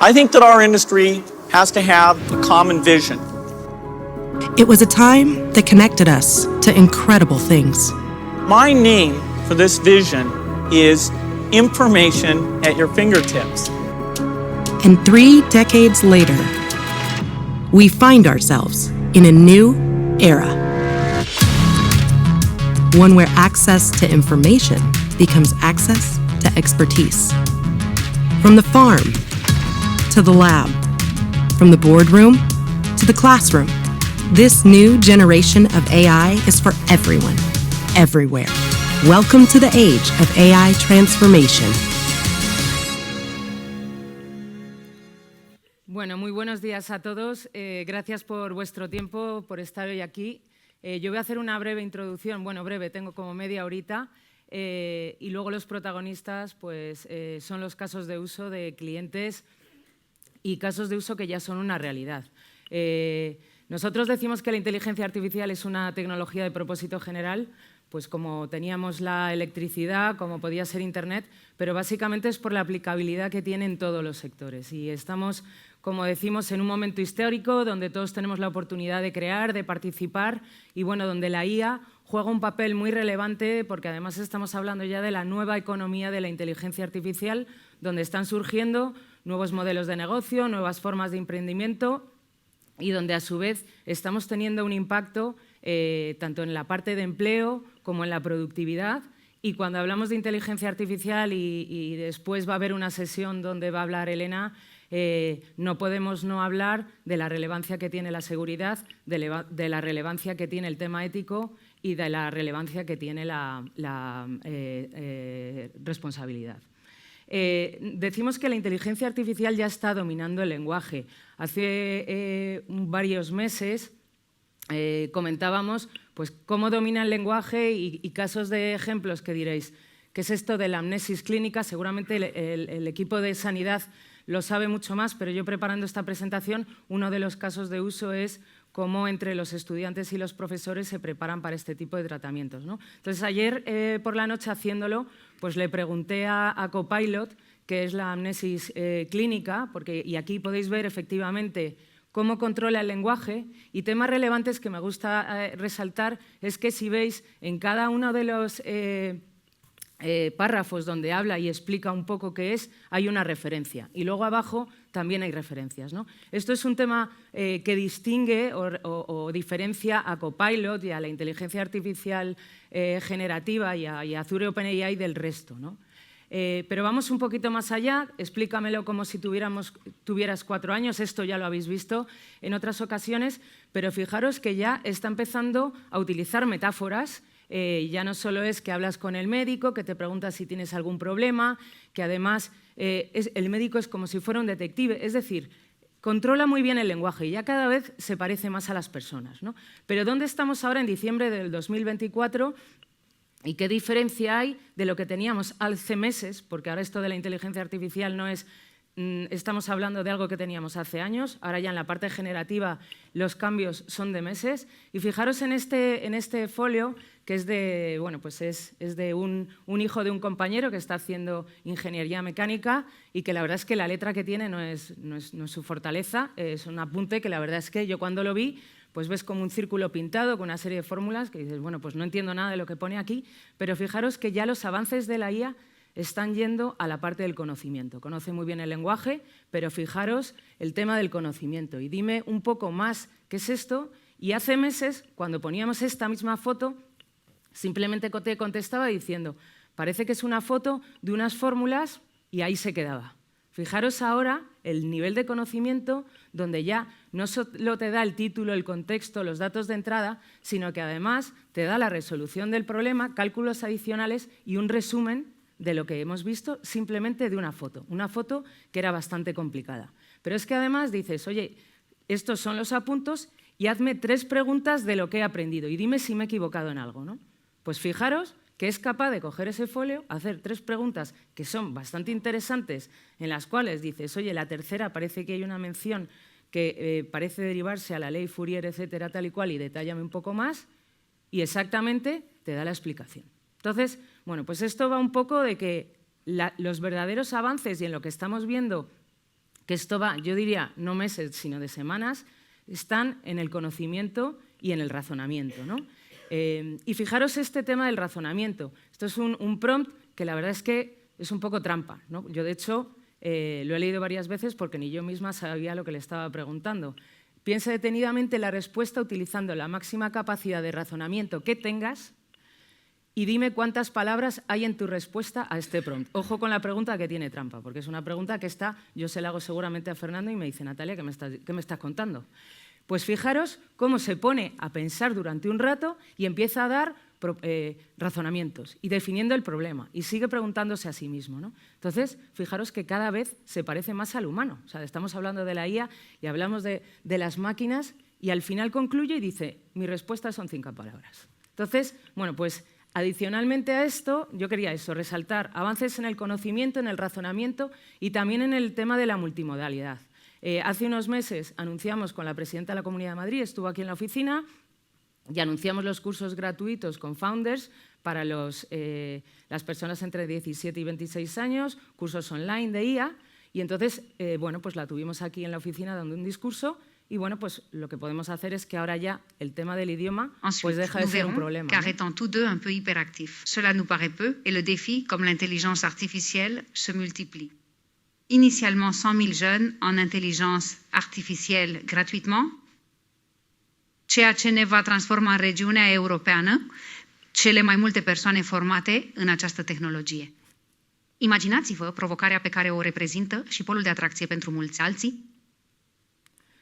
I think that our industry has to have a common vision. It was a time that connected us to incredible things. My name for this vision is information at your fingertips. And 3 decades later, we find ourselves in a new era. One where access to information becomes access to expertise. From the farm to the lab, from the boardroom to the classroom, this new generation of AI is for everyone, everywhere. Welcome to the age of AI transformation. Bueno, muy buenos días a todos. Gracias por vuestro tiempo, por estar hoy aquí. Yo voy a hacer una breve introducción, bueno, breve, tengo como media horita, y luego los protagonistas pues, son los casos de uso de clientes y casos de uso que ya son una realidad. Nosotros decimos que la inteligencia artificial es una tecnología de propósito general, pues como teníamos la electricidad, como podía ser Internet, pero básicamente es por la aplicabilidad que tiene en todos los sectores. Y estamos, como decimos, en un momento histórico donde todos tenemos la oportunidad de crear, de participar y bueno, donde la IA juega un papel muy relevante porque además estamos hablando ya de la nueva economía de la inteligencia artificial, donde están surgiendo nuevos modelos de negocio, nuevas formas de emprendimiento y donde a su vez estamos teniendo un impacto tanto en la parte de empleo como en la productividad. Y cuando hablamos de inteligencia artificial y después va a haber una sesión donde va a hablar Elena, no podemos no hablar de la relevancia que tiene la seguridad, de la relevancia que tiene el tema ético y de la relevancia que tiene la responsabilidad. Decimos que la inteligencia artificial ya está dominando el lenguaje. Hace varios meses comentábamos pues, cómo domina el lenguaje y casos de ejemplos que diréis, ¿qué es esto de la amnesis clínica? Seguramente el equipo de sanidad lo sabe mucho más, pero yo preparando esta presentación, uno de los casos de uso es cómo entre los estudiantes y los profesores se preparan para este tipo de tratamientos, ¿no? Entonces, ayer por la noche haciéndolo, pues le pregunté a Copilot, que es la amnesis clínica, y aquí podéis ver efectivamente cómo controla el lenguaje, y temas relevantes que me gusta resaltar es que si veis en cada uno de los párrafos donde habla y explica un poco qué es, hay una referencia. Y luego abajo también hay referencias, ¿no? Esto es un tema que distingue o diferencia a Copilot y a la inteligencia artificial generativa y a Azure OpenAI del resto, ¿no? Pero vamos un poquito más allá, explícamelo como si tuvieras 4 años, esto ya lo habéis visto en otras ocasiones, pero fijaros que ya está empezando a utilizar metáforas. Ya no solo es que hablas con el médico, que te preguntas si tienes algún problema, que además el médico es como si fuera un detective, es decir, controla muy bien el lenguaje y ya cada vez se parece más a las personas, ¿no? Pero ¿dónde estamos ahora en diciembre del 2024? ¿Y qué diferencia hay de lo que teníamos hace meses? Porque ahora esto de la inteligencia artificial no es... Estamos hablando de algo que teníamos hace años, ahora ya en la parte generativa los cambios son de meses. Y fijaros en este folio, que es de, bueno, pues es de un hijo de un compañero que está haciendo ingeniería mecánica y que la verdad es que la letra que tiene no es su fortaleza, es un apunte que la verdad es que yo cuando lo vi, pues ves como un círculo pintado con una serie de fórmulas que dices, bueno, pues no entiendo nada de lo que pone aquí, pero fijaros que ya los avances de la IA están yendo a la parte del conocimiento. Conoce muy bien el lenguaje, pero fijaros el tema del conocimiento. Y dime un poco más qué es esto. Y hace meses, cuando poníamos esta misma foto, simplemente te contestaba diciendo, parece que es una foto de unas fórmulas y ahí se quedaba. Fijaros ahora el nivel de conocimiento donde ya no solo te da el título, el contexto, los datos de entrada, sino que además te da la resolución del problema, cálculos adicionales y un resumen de lo que hemos visto simplemente de una foto que era bastante complicada. Pero es que además dices, oye, estos son los apuntos y hazme 3 preguntas de lo que he aprendido y dime si me he equivocado en algo, ¿no? Pues fijaros que es capaz de coger ese folio, hacer 3 preguntas que son bastante interesantes, en las cuales dices, oye, la tercera parece que hay una mención que parece derivarse a la ley Fourier, etcétera, tal y cual, y detállame un poco más, y exactamente te da la explicación. Entonces, bueno, pues esto va un poco de que los verdaderos avances y en lo que estamos viendo que esto va, yo diría, no meses, sino de semanas, están en el conocimiento y en el razonamiento, ¿no? Y fijaros este tema del razonamiento. Esto es un prompt que la verdad es que es un poco trampa, ¿no? Yo, de hecho, lo he leído varias veces porque ni yo misma sabía lo que le estaba preguntando. Piensa detenidamente la respuesta utilizando la máxima capacidad de razonamiento que tengas y dime cuántas palabras hay en tu respuesta a este prompt. Ojo con la pregunta que tiene trampa, porque es una pregunta que yo se la hago seguramente a Fernando y me dice, Natalia, ¿qué me estás contando? Pues fijaros cómo se pone a pensar durante un rato y empieza a dar razonamientos y definiendo el problema y sigue preguntándose a sí mismo, ¿no? Entonces, fijaros que cada vez se parece más al humano. O sea, estamos hablando de la IA y hablamos de las máquinas y al final concluye y dice, mi respuesta son 5 palabras. Entonces, bueno, pues adicionalmente a esto, yo quería resaltar avances en el conocimiento, en el razonamiento y también en el tema de la multimodalidad. Hace unos meses anunciamos con la presidenta de la Comunidad de Madrid, estuvo aquí en la oficina, y anunciamos los cursos gratuitos con Founders para las personas entre 17 y 26 años, cursos online de IA, y entonces, bueno, pues la tuvimos aquí en la oficina dando un discurso. Y bueno, pues lo que podemos hacer es que ahora ya el tema del idioma pues deja de ser un problema. Car étant tous deux un peu hyperactifs. Cela nous paraît peu et le défi, comme l'intelligence artificielle, se multiplie. Initialement 100 000 jeunes en intelligence artificielle gratuitement, ceea ce ne va transforma în regiunea europeană cele mai multe persoane formate în această tehnologie. Imaginați-vă provocarea pe care o reprezintă și polul de atracție pentru mulți alții.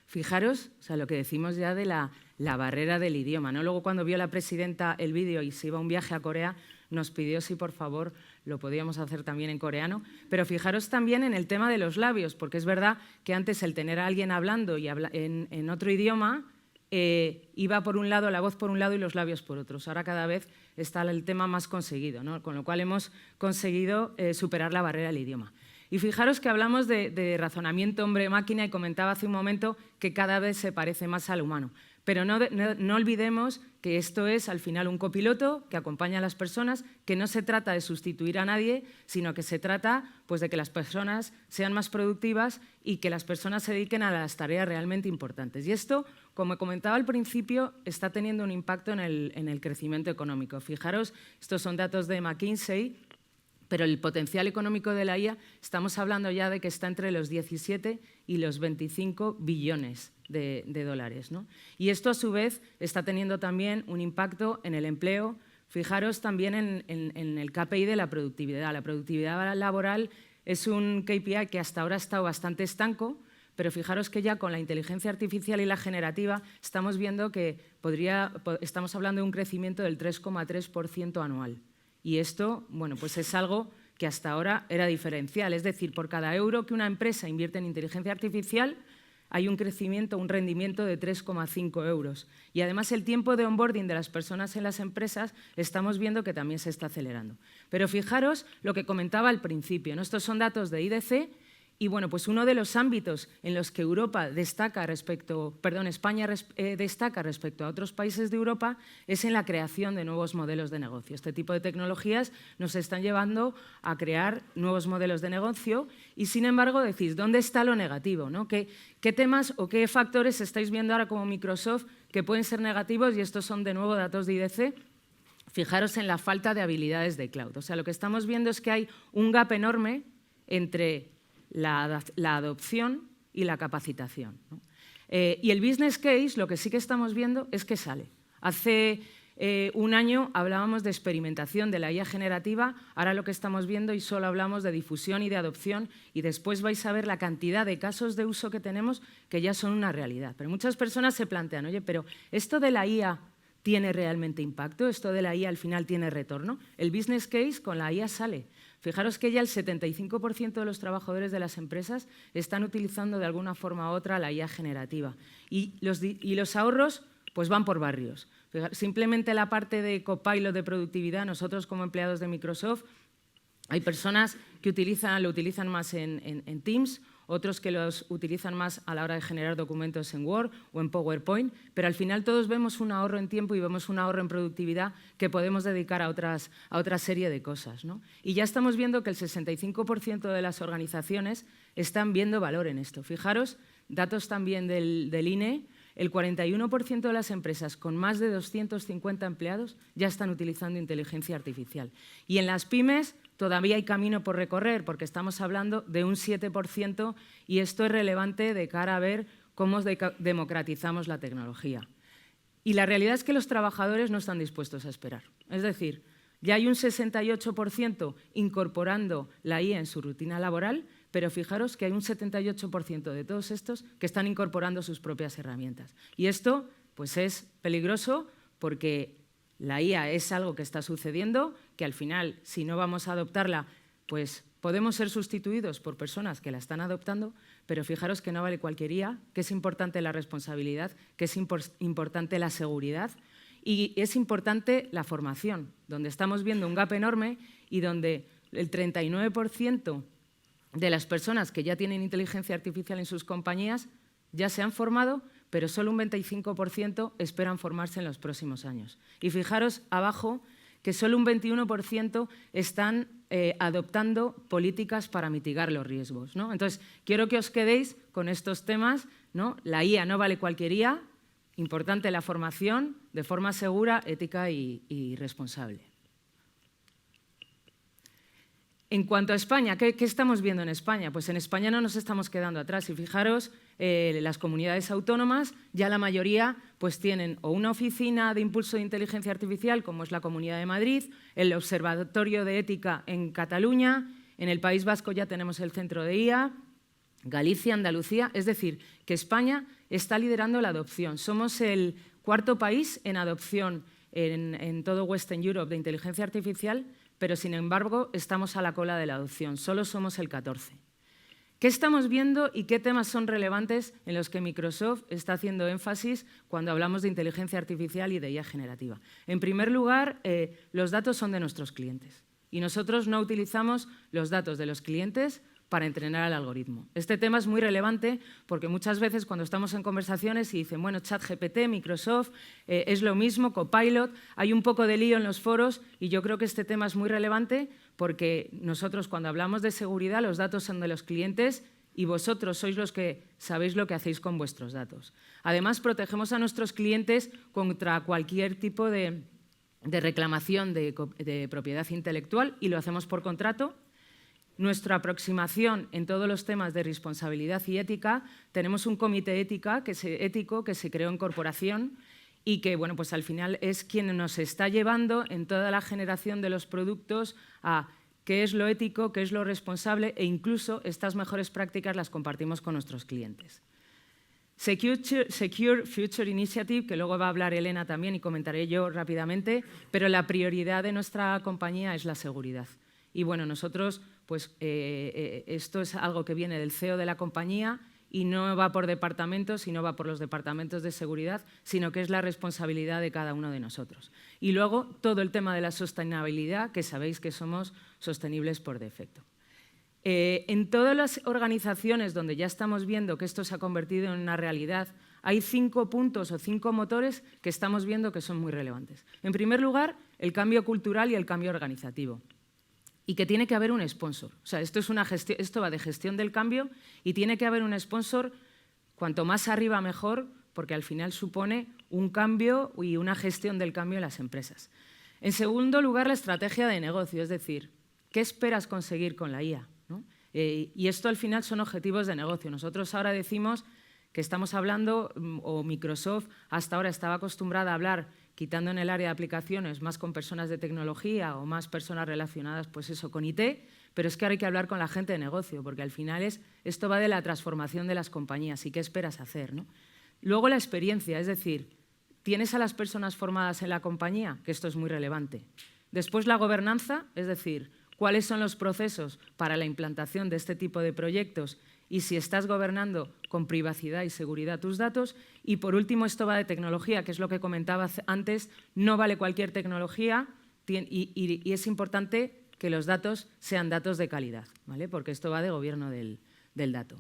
Fijaros, o sea, lo que decimos ya de la barrera del idioma, ¿no? Luego, cuando vio la presidenta el vídeo y se iba a un viaje a Corea, nos pidió si, por favor, lo podíamos hacer también en coreano. Pero fijaros también en el tema de los labios, porque es verdad que antes el tener a alguien hablando y en otro idioma iba por un lado, la voz por un lado y los labios por otros. Ahora cada vez está el tema más conseguido, ¿no? Con lo cual hemos conseguido superar la barrera del idioma. Y fijaros que hablamos de razonamiento hombre-máquina y comentaba hace un momento que cada vez se parece más al humano. Pero no olvidemos que esto es al final un copiloto que acompaña a las personas, que no se trata de sustituir a nadie, sino que se trata pues, de que las personas sean más productivas y que las personas se dediquen a las tareas realmente importantes. Y esto, como comentaba al principio, está teniendo un impacto en el crecimiento económico. Fijaros, estos son datos de McKinsey, pero el potencial económico de la IA, estamos hablando ya de que está entre los 17 y los 25 billones de dólares, ¿no? Y esto, a su vez, está teniendo también un impacto en el empleo. Fijaros también en el KPI de la productividad. La productividad laboral es un KPI que hasta ahora ha estado bastante estanco, pero fijaros que ya con la inteligencia artificial y la generativa estamos viendo que estamos hablando de un crecimiento del 3,3% anual. Y esto, bueno, pues es algo que hasta ahora era diferencial. Es decir, por cada euro que una empresa invierte en inteligencia artificial, hay un crecimiento, un rendimiento de 3,5 euros. Y además el tiempo de onboarding de las personas en las empresas estamos viendo que también se está acelerando. Pero fijaros lo que comentaba al principio, ¿no? Estos son datos de IDC. Y bueno, pues uno de los ámbitos en los que España destaca respecto a otros países de Europa es en la creación de nuevos modelos de negocio. Este tipo de tecnologías nos están llevando a crear nuevos modelos de negocio y, sin embargo, decís, ¿dónde está lo negativo, ¿no? ¿Qué temas o qué factores estáis viendo ahora como Microsoft que pueden ser negativos? Y estos son, de nuevo, datos de IDC. Fijaros en la falta de habilidades de cloud. O sea, lo que estamos viendo es que hay un gap enorme entre la adopción y la capacitación, ¿no? Y el business case, lo que sí que estamos viendo es que sale. Hace un año hablábamos de experimentación de la IA generativa, ahora lo que estamos viendo y solo hablamos de difusión y de adopción y después vais a ver la cantidad de casos de uso que tenemos que ya son una realidad. Pero muchas personas se plantean, oye, pero ¿esto de la IA tiene realmente impacto? ¿Esto de la IA al final tiene retorno? El business case con la IA sale. Fijaros que ya el 75% de los trabajadores de las empresas están utilizando de alguna forma u otra la IA generativa. Y los ahorros pues van por barrios. Simplemente la parte de Copilot de productividad, nosotros como empleados de Microsoft, hay personas que lo utilizan más en Teams otros que los utilizan más a la hora de generar documentos en Word o en PowerPoint, pero al final todos vemos un ahorro en tiempo y vemos un ahorro en productividad que podemos dedicar a otra serie de cosas, ¿no? Y ya estamos viendo que el 65% de las organizaciones están viendo valor en esto. Fijaros, datos también del INE, el 41% de las empresas con más de 250 empleados ya están utilizando inteligencia artificial. Y en las pymes todavía hay camino por recorrer, porque estamos hablando de un 7%, y esto es relevante de cara a ver cómo democratizamos la tecnología. Y la realidad es que los trabajadores no están dispuestos a esperar. Es decir, ya hay un 68% incorporando la IA en su rutina laboral, pero fijaros que hay un 78% de todos estos que están incorporando sus propias herramientas. Y esto pues es peligroso porque la IA es algo que está sucediendo, que al final, si no vamos a adoptarla, pues podemos ser sustituidos por personas que la están adoptando, pero fijaros que no vale cualquier IA, que es importante la responsabilidad, que es importante la seguridad y es importante la formación, donde estamos viendo un gap enorme y donde el 39% de las personas que ya tienen inteligencia artificial en sus compañías ya se han formado, pero solo un 25% esperan formarse en los próximos años. Y fijaros abajo que solo un 21% están adoptando políticas para mitigar los riesgos, ¿no? Entonces, quiero que os quedéis con estos temas, ¿no? La IA no vale cualquier IA, importante la formación de forma segura, ética y responsable. En cuanto a España, ¿qué estamos viendo en España? Pues en España no nos estamos quedando atrás y fijaros, las comunidades autónomas, ya la mayoría pues tienen o una oficina de impulso de inteligencia artificial, como es la Comunidad de Madrid, el Observatorio de Ética en Cataluña, en el País Vasco ya tenemos el Centro de IA, Galicia, Andalucía, es decir, que España está liderando la adopción. Somos el cuarto país en adopción en todo Western Europe de inteligencia artificial, pero sin embargo estamos a la cola de la adopción, solo somos el 14. ¿Qué estamos viendo y qué temas son relevantes en los que Microsoft está haciendo énfasis cuando hablamos de inteligencia artificial y de IA generativa? En primer lugar, los datos son de nuestros clientes y nosotros no utilizamos los datos de los clientes para entrenar al algoritmo. Este tema es muy relevante porque muchas veces cuando estamos en conversaciones y dicen, bueno, ChatGPT, Microsoft, es lo mismo, Copilot, hay un poco de lío en los foros y yo creo que este tema es muy relevante porque nosotros cuando hablamos de seguridad los datos son de los clientes y vosotros sois los que sabéis lo que hacéis con vuestros datos. Además, protegemos a nuestros clientes contra cualquier tipo de reclamación de propiedad intelectual y lo hacemos por contrato. Nuestra aproximación en todos los temas de responsabilidad y ética, tenemos un comité ético que se creó en corporación y que bueno, pues al final es quien nos está llevando en toda la generación de los productos a qué es lo ético, qué es lo responsable e incluso estas mejores prácticas las compartimos con nuestros clientes. Secure Future Initiative, que luego va a hablar Elena también y comentaré yo rápidamente, pero la prioridad de nuestra compañía es la seguridad. Y bueno, nosotros, pues esto es algo que viene del CEO de la compañía y no va por departamentos y no va por los departamentos de seguridad, sino que es la responsabilidad de cada uno de nosotros. Y luego todo el tema de la sostenibilidad, que sabéis que somos sostenibles por defecto. En todas las organizaciones donde ya estamos viendo que esto se ha convertido en una realidad, hay 5 puntos o 5 motores que estamos viendo que son muy relevantes. En primer lugar, el cambio cultural y el cambio organizativo. Y que tiene que haber un sponsor. O sea, esto va de gestión del cambio y tiene que haber un sponsor cuanto más arriba mejor, porque al final supone un cambio y una gestión del cambio en las empresas. En segundo lugar, la estrategia de negocio, es decir, ¿qué esperas conseguir con la IA? ¿No? Y esto al final son objetivos de negocio. Nosotros ahora decimos que estamos hablando, o Microsoft hasta ahora estaba acostumbrada a hablar, quitando en el área de aplicaciones, más con personas de tecnología o más personas relacionadas, pues eso, con IT, pero es que ahora hay que hablar con la gente de negocio, porque al final esto va de la transformación de las compañías y qué esperas hacer, ¿no? Luego la experiencia, es decir, ¿tienes a las personas formadas en la compañía? Que esto es muy relevante. Después la gobernanza, es decir, ¿cuáles son los procesos para la implantación de este tipo de proyectos? Y si estás gobernando con privacidad y seguridad tus datos. Y por último, esto va de tecnología, que es lo que comentaba antes, no vale cualquier tecnología y es importante que los datos sean datos de calidad, ¿vale? Porque esto va de gobierno del dato.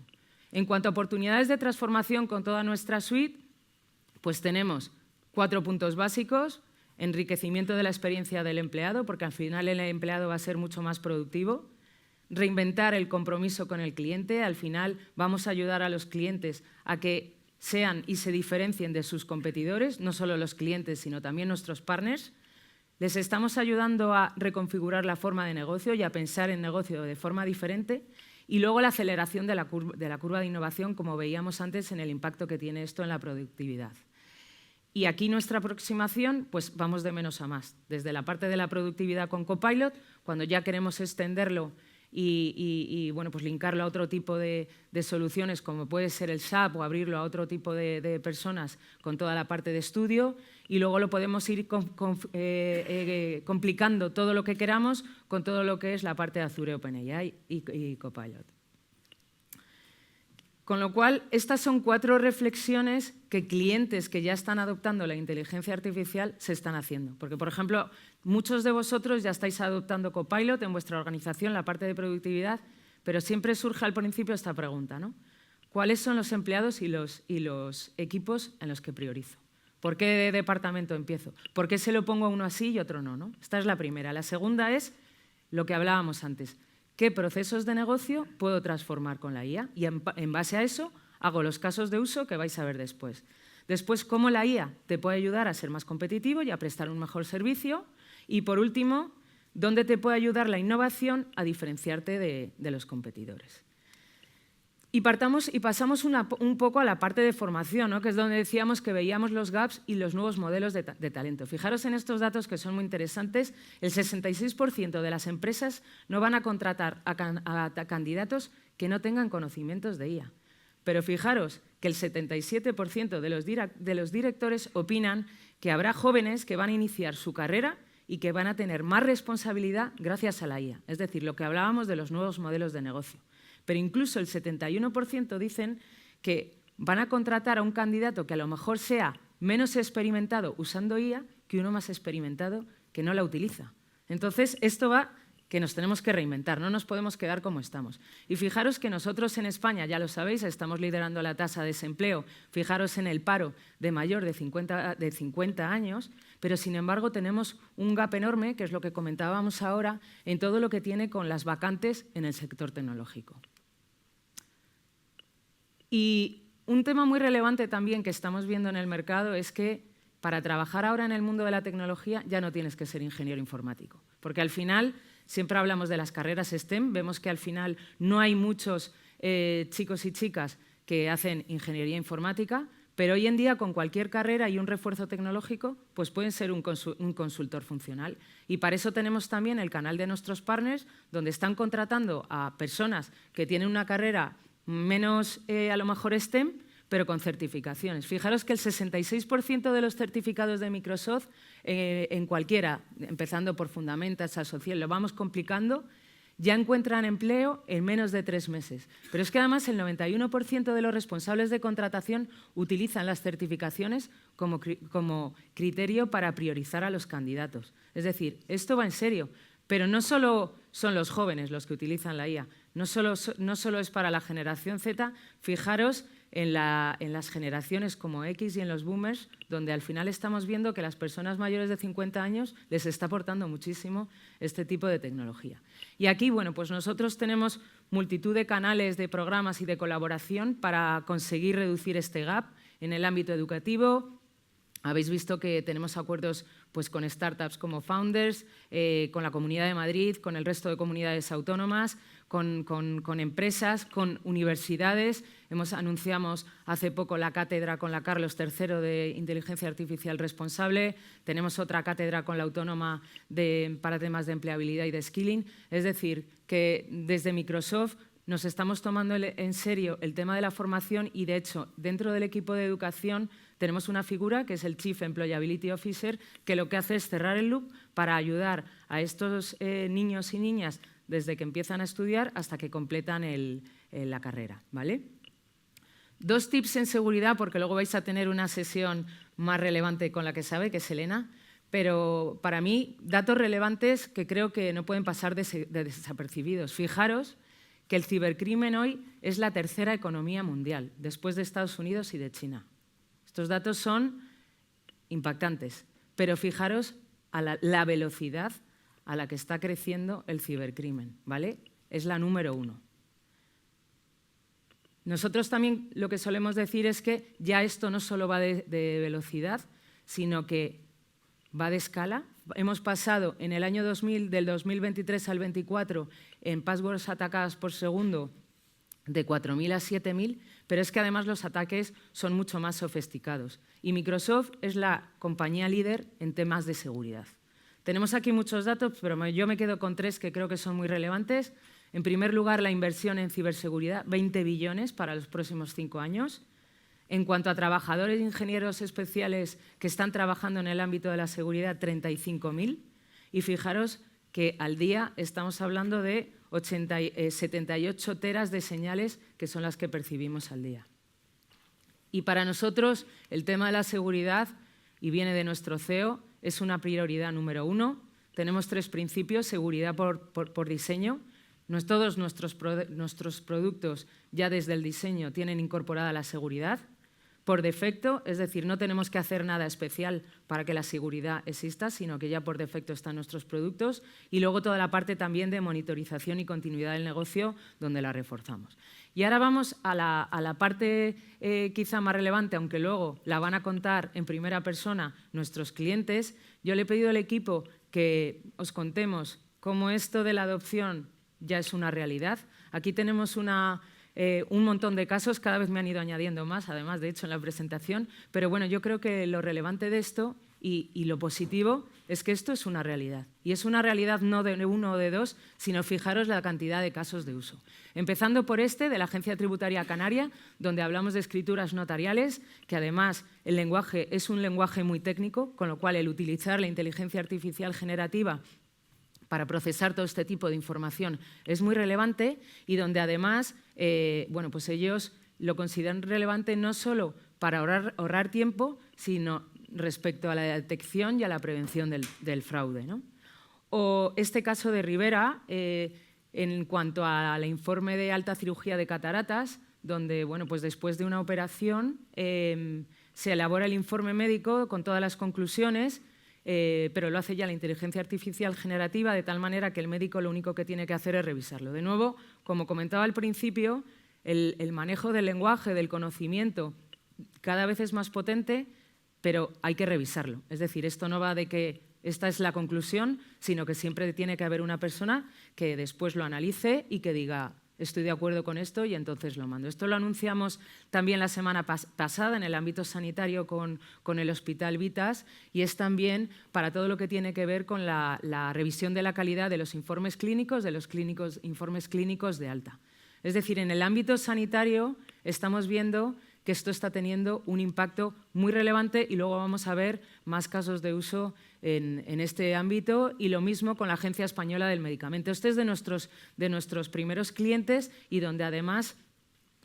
En cuanto a oportunidades de transformación con toda nuestra suite, pues tenemos 4 puntos básicos: enriquecimiento de la experiencia del empleado, porque al final el empleado va a ser mucho más productivo; reinventar el compromiso con el cliente, al final vamos a ayudar a los clientes a que sean y se diferencien de sus competidores, no solo los clientes, sino también nuestros partners. Les estamos ayudando a reconfigurar la forma de negocio y a pensar en negocio de forma diferente. Y luego la aceleración de la curva de innovación, como veíamos antes, en el impacto que tiene esto en la productividad. Y aquí nuestra aproximación, pues vamos de menos a más. Desde la parte de la productividad con Copilot, cuando ya queremos extenderlo y bueno, pues linkarlo a otro tipo de soluciones, como puede ser el SAP, o abrirlo a otro tipo de personas con toda la parte de estudio, y luego lo podemos ir complicando todo lo que queramos con todo lo que es la parte de Azure OpenAI y Copilot. Con lo cual, estas son 4 reflexiones que clientes que ya están adoptando la inteligencia artificial se están haciendo. Porque, por ejemplo, muchos de vosotros ya estáis adoptando Copilot en vuestra organización, la parte de productividad, pero siempre surge al principio esta pregunta, ¿no? ¿Cuáles son los empleados y los equipos en los que priorizo? ¿Por qué departamento empiezo? ¿Por qué se lo pongo a uno así y otro no, ¿no? Esta es la primera. La segunda es lo que hablábamos antes. ¿Qué procesos de negocio puedo transformar con la IA? Y en base a eso hago los casos de uso que vais a ver después. Después, cómo la IA te puede ayudar a ser más competitivo y a prestar un mejor servicio. Y por último, dónde te puede ayudar la innovación a diferenciarte de los competidores. Y pasamos un poco a la parte de formación, ¿no? Que es donde decíamos que veíamos los gaps y los nuevos modelos de talento. Fijaros en estos datos que son muy interesantes. El 66% de las empresas no van a contratar a candidatos que no tengan conocimientos de IA. Pero fijaros que el 77% de los directores opinan que habrá jóvenes que van a iniciar su carrera y que van a tener más responsabilidad gracias a la IA. Es decir, lo que hablábamos de los nuevos modelos de negocio. Pero incluso el 71% dicen que van a contratar a un candidato que a lo mejor sea menos experimentado usando IA que uno más experimentado que no la utiliza. Entonces, esto va que nos tenemos que reinventar, no nos podemos quedar como estamos. Y fijaros que nosotros en España, ya lo sabéis, estamos liderando la tasa de desempleo. Fijaros en el paro de mayor de 50 años, pero sin embargo tenemos un gap enorme, que es lo que comentábamos ahora, en todo lo que tiene con las vacantes en el sector tecnológico. Y un tema muy relevante también que estamos viendo en el mercado es que para trabajar ahora en el mundo de la tecnología ya no tienes que ser ingeniero informático, porque al final siempre hablamos de las carreras STEM, vemos que al final no hay muchos chicos y chicas que hacen ingeniería informática, pero hoy en día con cualquier carrera y un refuerzo tecnológico pues pueden ser un consultor funcional. Y para eso tenemos también el canal de nuestros partners, donde están contratando a personas que tienen una carrera menos a lo mejor STEM, pero con certificaciones. Fijaros que el 66% de los certificados de Microsoft, en cualquiera, empezando por Fundamentals, Associate, lo vamos complicando, ya encuentran empleo en menos de 3 meses. Pero es que además el 91% de los responsables de contratación utilizan las certificaciones como criterio para priorizar a los candidatos. Es decir, esto va en serio. Pero no solo son los jóvenes los que utilizan la IA, no solo es para la generación Z. Fijaros en las generaciones como X y en los boomers, donde al final estamos viendo que las personas mayores de 50 años les está aportando muchísimo este tipo de tecnología. Y aquí, bueno, pues nosotros tenemos multitud de canales, de programas y de colaboración para conseguir reducir este gap en el ámbito educativo. Habéis visto que tenemos acuerdos pues, con startups como Founders, con la Comunidad de Madrid, con el resto de comunidades autónomas, con empresas, con universidades. Anunciamos hace poco la cátedra con la Carlos III de Inteligencia Artificial Responsable. Tenemos otra cátedra con la Autónoma para temas de empleabilidad y de skilling. Es decir, que desde Microsoft nos estamos tomando en serio el tema de la formación y, de hecho, dentro del equipo de educación tenemos una figura que es el Chief Employability Officer, que lo que hace es cerrar el loop para ayudar a estos niños y niñas desde que empiezan a estudiar hasta que completan la carrera, ¿vale? 2 tips en seguridad, porque luego vais a tener una sesión más relevante con la que sabe, que es Elena, pero para mí datos relevantes que creo que no pueden pasar desapercibidos. Fijaros que el cibercrimen hoy es la tercera economía mundial, después de Estados Unidos y de China. Estos datos son impactantes, pero fijaros a la velocidad a la que está creciendo el cibercrimen, ¿vale? Es la número 1. Nosotros también lo que solemos decir es que ya esto no solo va de velocidad, sino que va de escala. Hemos pasado en el año 2000, del 2023 al 24, en passwords atacadas por segundo de 4.000 a 7.000, pero es que además los ataques son mucho más sofisticados. Y Microsoft es la compañía líder en temas de seguridad. Tenemos aquí muchos datos, pero yo me quedo con 3 que creo que son muy relevantes. En primer lugar, la inversión en ciberseguridad, 20 billones para los próximos 5 años. En cuanto a trabajadores e ingenieros especiales que están trabajando en el ámbito de la seguridad, 35.000. Y fijaros que al día estamos hablando de 78 teras de señales, que son las que percibimos al día. Y para nosotros el tema de la seguridad, y viene de nuestro CEO, es una prioridad número 1. Tenemos 3 principios: seguridad por diseño. Todos nuestros productos ya desde el diseño tienen incorporada la seguridad. Por defecto, es decir, no tenemos que hacer nada especial para que la seguridad exista, sino que ya por defecto están nuestros productos. Y luego toda la parte también de monitorización y continuidad del negocio, donde la reforzamos. Y ahora vamos a la parte quizá más relevante, aunque luego la van a contar en primera persona nuestros clientes. Yo le he pedido al equipo que os contemos cómo esto de la adopción ya es una realidad. Aquí tenemos un montón de casos, cada vez me han ido añadiendo más, además, de hecho, en la presentación. Pero bueno, yo creo que lo relevante de esto y lo positivo es que esto es una realidad. Y es una realidad no de 1 o de 2, sino fijaros la cantidad de casos de uso. Empezando por este de la Agencia Tributaria Canaria, donde hablamos de escrituras notariales, que además el lenguaje es un lenguaje muy técnico, con lo cual el utilizar la inteligencia artificial generativa para procesar todo este tipo de información es muy relevante, y donde además bueno, pues ellos lo consideran relevante no solo para ahorrar tiempo, sino respecto a la detección y a la prevención del fraude, ¿no? O este caso de Rivera, en cuanto al informe de alta cirugía de cataratas, donde bueno, pues después de una operación se elabora el informe médico con todas las conclusiones, pero lo hace ya la inteligencia artificial generativa, de tal manera que el médico lo único que tiene que hacer es revisarlo. De nuevo, como comentaba al principio, el manejo del lenguaje, del conocimiento, cada vez es más potente, pero hay que revisarlo. Es decir, esto no va de que esta es la conclusión, sino que siempre tiene que haber una persona que después lo analice y que diga: estoy de acuerdo con esto, y entonces lo mando. Esto lo anunciamos también la semana pasada en el ámbito sanitario con el Hospital Vitas, y es también para todo lo que tiene que ver con la revisión de la calidad de los informes clínicos, informes clínicos de alta. Es decir, en el ámbito sanitario estamos viendo que esto está teniendo un impacto muy relevante, y luego vamos a ver más casos de uso en este ámbito, y lo mismo con la Agencia Española del Medicamento. Este es de nuestros primeros clientes, y donde además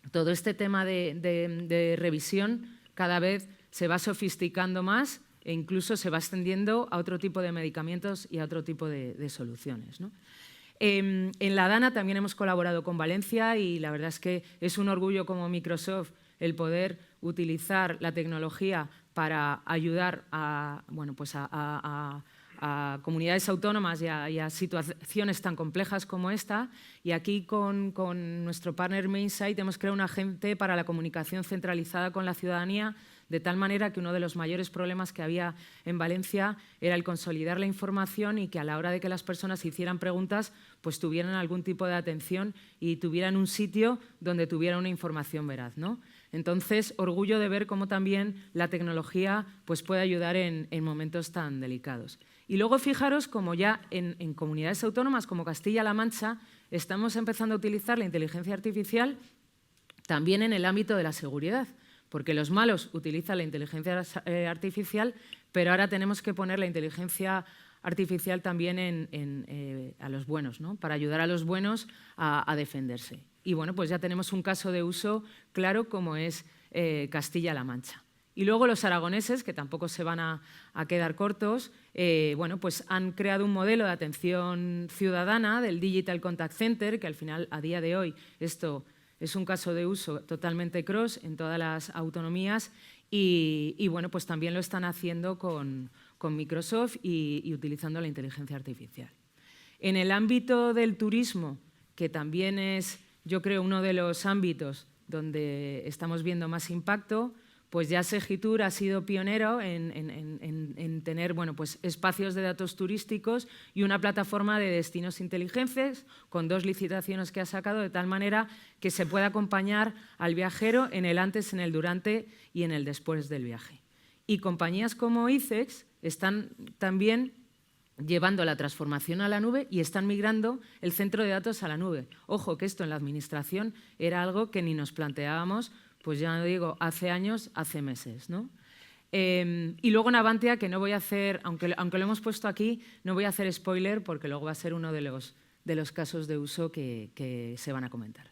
todo este tema de revisión cada vez se va sofisticando más, e incluso se va extendiendo a otro tipo de medicamentos y a otro tipo de soluciones, ¿no? En la DANA también hemos colaborado con Valencia, y la verdad es que es un orgullo como Microsoft el poder utilizar la tecnología para ayudar a comunidades autónomas y a situaciones tan complejas como esta. Y aquí con nuestro partner Mainsight hemos creado un agente para la comunicación centralizada con la ciudadanía, de tal manera que uno de los mayores problemas que había en Valencia era el consolidar la información, y que a la hora de que las personas hicieran preguntas, pues tuvieran algún tipo de atención y tuvieran un sitio donde tuvieran una información veraz, ¿no? Entonces, orgullo de ver cómo también la tecnología pues, puede ayudar en momentos tan delicados. Y luego fijaros cómo ya en comunidades autónomas como Castilla-La Mancha estamos empezando a utilizar la inteligencia artificial también en el ámbito de la seguridad, porque los malos utilizan la inteligencia artificial, pero ahora tenemos que poner la inteligencia artificial también a los buenos, ¿no? Para ayudar a los buenos a defenderse. Y bueno, pues ya tenemos un caso de uso claro como es Castilla-La Mancha. Y luego los aragoneses, que tampoco se van a quedar cortos, bueno, pues han creado un modelo de atención ciudadana del Digital Contact Center, que al final, a día de hoy, esto es un caso de uso totalmente cross en todas las autonomías y bueno, pues también lo están haciendo con Microsoft y utilizando la inteligencia artificial. En el ámbito del turismo, que también es, yo creo, uno de los ámbitos donde estamos viendo más impacto, pues ya Segitur ha sido pionero en tener, bueno, pues espacios de datos turísticos y una plataforma de destinos inteligentes con 2 licitaciones que ha sacado, de tal manera que se pueda acompañar al viajero en el antes, en el durante y en el después del viaje. Y compañías como ICEX están también llevando la transformación a la nube y están migrando el centro de datos a la nube. Ojo, que esto en la administración era algo que ni nos planteábamos, pues ya no digo hace años, hace meses, ¿no? Y luego Navantia, que no voy a hacer, aunque lo hemos puesto aquí, no voy a hacer spoiler porque luego va a ser uno de los casos de uso que se van a comentar.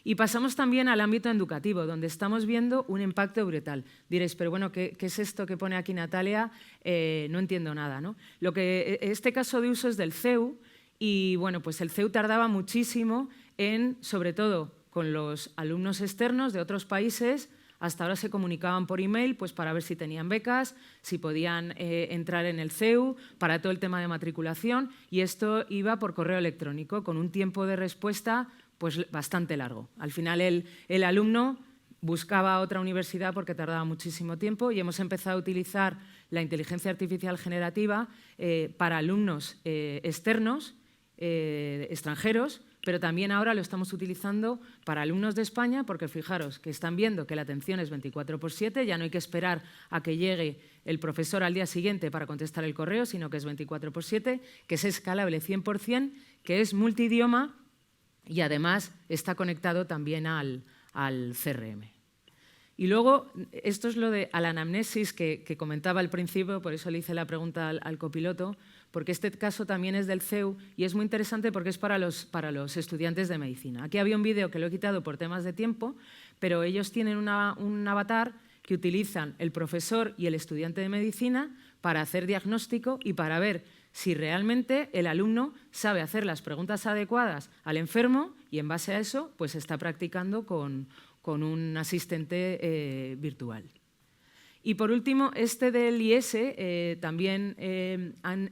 Y pasamos también al ámbito educativo, donde estamos viendo un impacto brutal. Diréis, pero bueno, ¿qué es esto que pone aquí Natalia? No entiendo nada, ¿no? Este caso de uso es del CEU y, bueno, pues el CEU tardaba muchísimo en, sobre todo, con los alumnos externos de otros países, hasta ahora se comunicaban por email pues para ver si tenían becas, si podían entrar en el CEU, para todo el tema de matriculación, y esto iba por correo electrónico, con un tiempo de respuesta pues bastante largo. Al final el alumno buscaba otra universidad porque tardaba muchísimo tiempo y hemos empezado a utilizar la inteligencia artificial generativa para alumnos externos, extranjeros, pero también ahora lo estamos utilizando para alumnos de España porque fijaros que están viendo que la atención es 24/7, ya no hay que esperar a que llegue el profesor al día siguiente para contestar el correo, sino que es 24/7, que es escalable 100%, que es multidioma y además está conectado también al CRM. Y luego, esto es lo de la anamnesis que comentaba al principio, por eso le hice la pregunta al copiloto, porque este caso también es del CEU y es muy interesante porque es para los estudiantes de medicina. Aquí había un vídeo que lo he quitado por temas de tiempo, pero ellos tienen un avatar que utilizan el profesor y el estudiante de medicina para hacer diagnóstico y para ver si realmente el alumno sabe hacer las preguntas adecuadas al enfermo y en base a eso pues está practicando con un asistente virtual. Y por último, este del IS también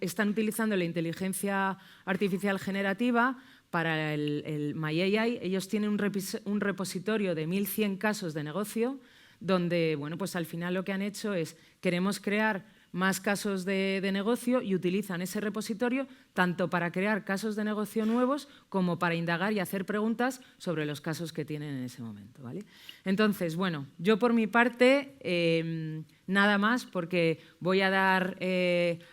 están utilizando la inteligencia artificial generativa para el MyAI. Ellos tienen un repositorio de 1.100 casos de negocio donde, bueno, pues al final lo que han hecho es queremos crear más casos de negocio y utilizan ese repositorio tanto para crear casos de negocio nuevos como para indagar y hacer preguntas sobre los casos que tienen en ese momento, ¿vale? Entonces, bueno, yo por mi parte nada más porque voy a dar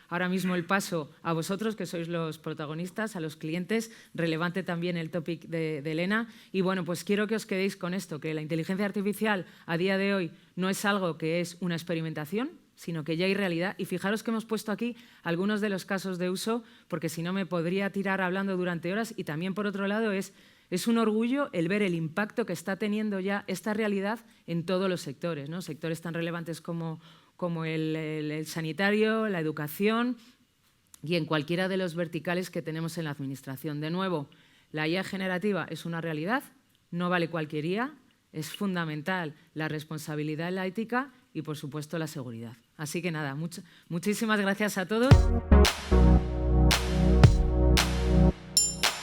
ahora mismo el paso a vosotros que sois los protagonistas, a los clientes, relevante también el topic de Elena y bueno, pues quiero que os quedéis con esto, que la inteligencia artificial a día de hoy no es algo que es una experimentación, sino que ya hay realidad. Y fijaros que hemos puesto aquí algunos de los casos de uso, porque si no me podría tirar hablando durante horas. Y también, por otro lado, es un orgullo el ver el impacto que está teniendo ya esta realidad en todos los sectores, ¿no? Sectores tan relevantes como el sanitario, la educación y en cualquiera de los verticales que tenemos en la administración. De nuevo, la IA generativa es una realidad, no vale cualquier IA, es fundamental la responsabilidad, la ética y, por supuesto, la seguridad. Así que nada, muchísimas gracias a todos.